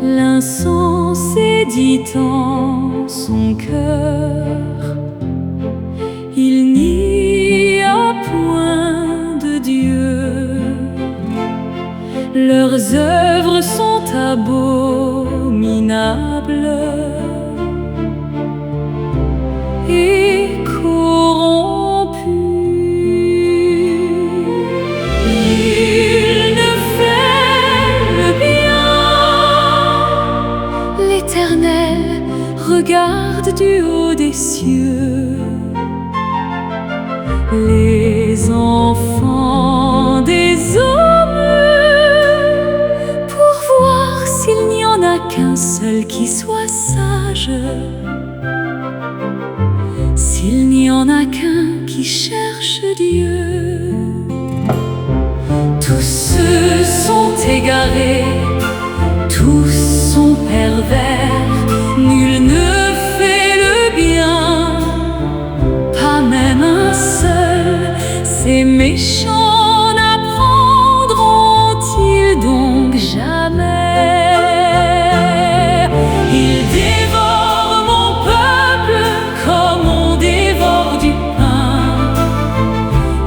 L'insensé dit en son cœur: il n'y a point de Dieu. Leurs œuvres sont abominables et corrompues. Il ne fait le bien. L'Éternel regarde du haut des cieux les enfants des hommes pour voir s'il n'y en a qu'un seul qui soit sage, s'il n'y en a qu'un qui cherche Dieu. Tous ceux sont égarés, tous sont pervers, nul ne fait le bien, pas même un seul. Ces méchants n'apprendront-ils donc jamais? Ils dévorent mon peuple comme on dévore du pain.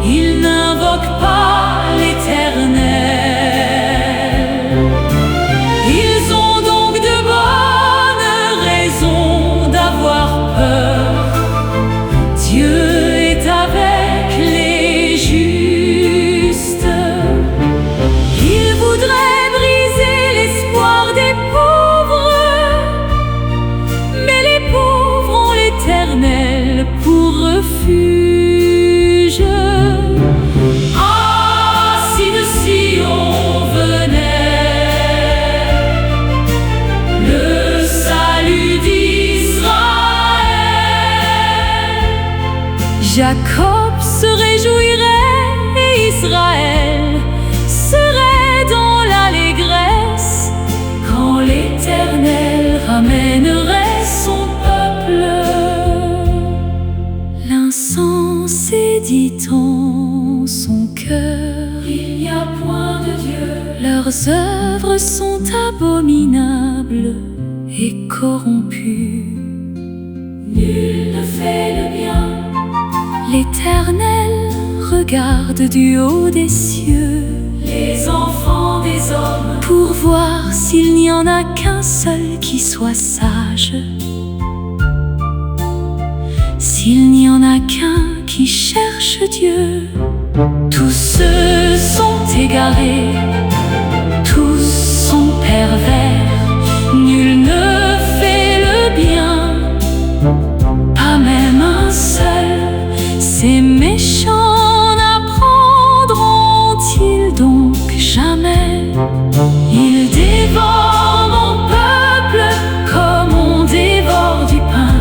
Ils n'invoquent pas l'Éternel. Ils ont donc de bonnes raisons d'avoir peur. Dieu est avec les justes. Il voudrait briser l'espoir des pauvres, mais les pauvres ont l'Éternel pour refuge. Ah, si de Sion venait le salut d'Israël, Jacob se réjouirait et Israël serait dans l'allégresse quand l'Éternel ramènerait son peuple. L'insensé dit en son cœur: il n'y a point de Dieu. Leurs œuvres sont abominables et corrompues. Nul ne fait le bien. L'Éternel regarde du haut des cieux les enfants des hommes pour voir s'il n'y en a qu'un seul qui soit sage, s'il n'y en a qu'un qui cherche Dieu. Tous ceux sont égarés, tous sont pervers, nul ne fait le bien, pas même un seul. Ces méchants n'apprendront-ils donc jamais? Ils dévorent mon peuple comme on dévore du pain.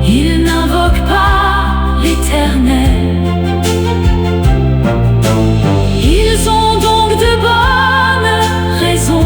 Ils n'invoquent pas l'Éternel. Ils ont donc de bonnes raisons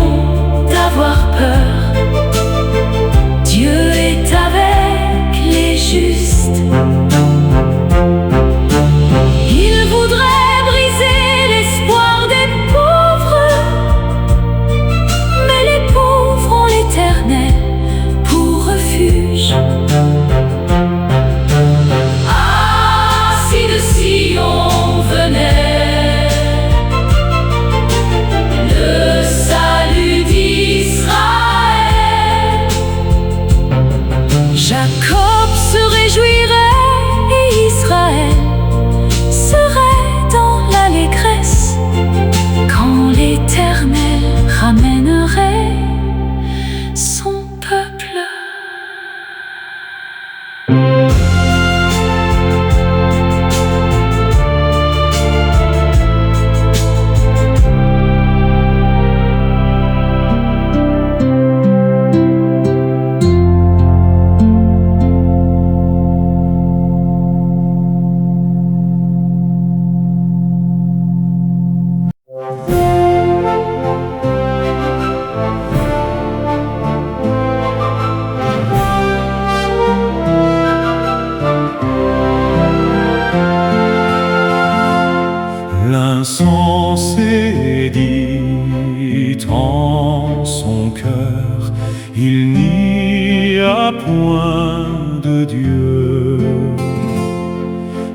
il n'y a point de Dieu.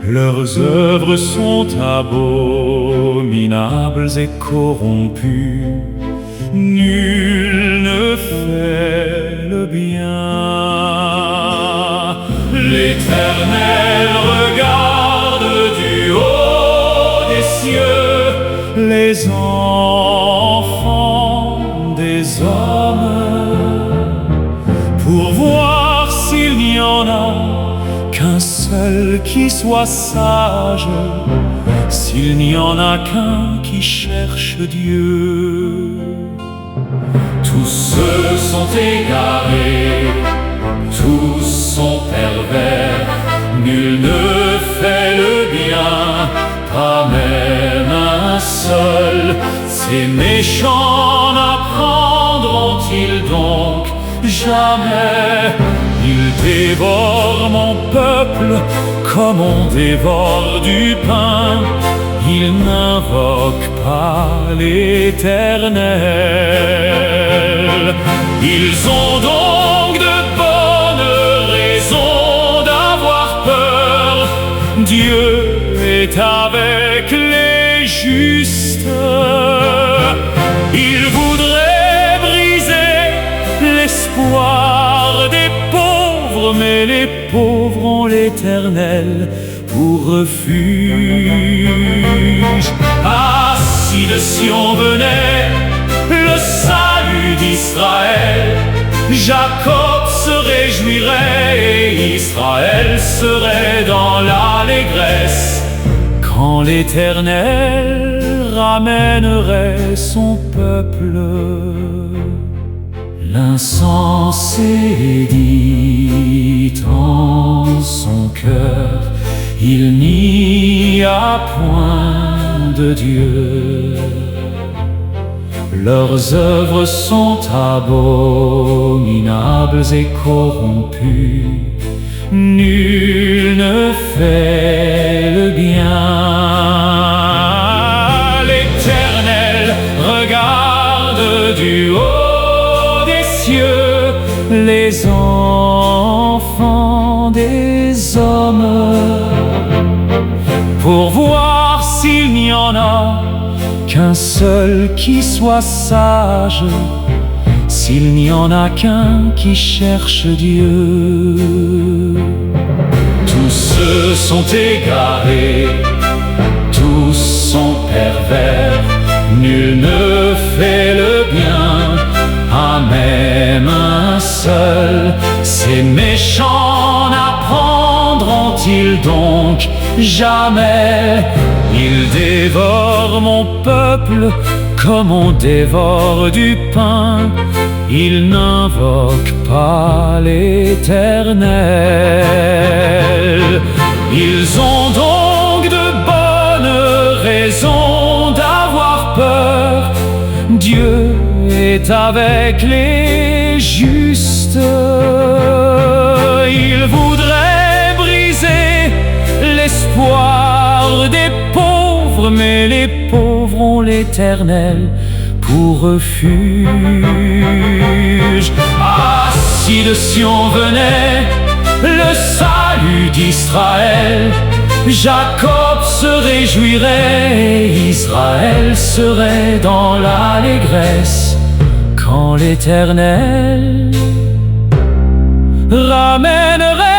Leurs œuvres sont abominables et corrompues. Nul ne fait le bien. L'Éternel regarde du haut des cieux les enfants des hommes, pour voir s'il n'y en a qu'un seul qui soit sage, s'il n'y en a qu'un qui cherche Dieu. Tous ceux sont égarés, tous sont pervers, nul ne fait le bien, pas même un seul. Ces méchants n'apprendront-ils donc jamais? Ils dévorent mon peuple comme on dévore du pain. Ils n'invoquent pas l'Éternel. Ils ont donc de bonnes raisons d'avoir peur. Dieu est avec les justes. Il voudrait briser l'espoir des pauvres, mais les pauvres ont l'Éternel pour refuge. Ah, si de Sion venait le salut d'Israël, Jacob se réjouirait et Israël serait dans l'allégresse, quand l'Éternel ramènerait son peuple. L'insensé dit en son cœur, il n'y a point de Dieu. Leurs œuvres sont abominables et corrompues. Nul ne fait le bien. L'Éternel regarde du haut des cieux les enfants des hommes, pour voir s'il n'y en a qu'un seul qui soit sage, s'il n'y en a qu'un qui cherche Dieu. Tous ceux sont égarés, tous sont pervers, nul ne fait le bien, pas même un seul. Ces méchants n'apprendront-ils donc jamais? Ils dévorent mon peuple comme on dévore du pain. Ils n'invoquent pas l'Éternel. Ils ont donc de bonnes raisons d'avoir peur. Dieu est avec les justes. Il voudrait briser l'espoir des pauvres, mais les pauvres ont l'Éternel pour refuge. Ah, si de Sion venait le salut d'Israël, Jacob se réjouirait et Israël serait dans l'allégresse, quand l'Éternel ramènerait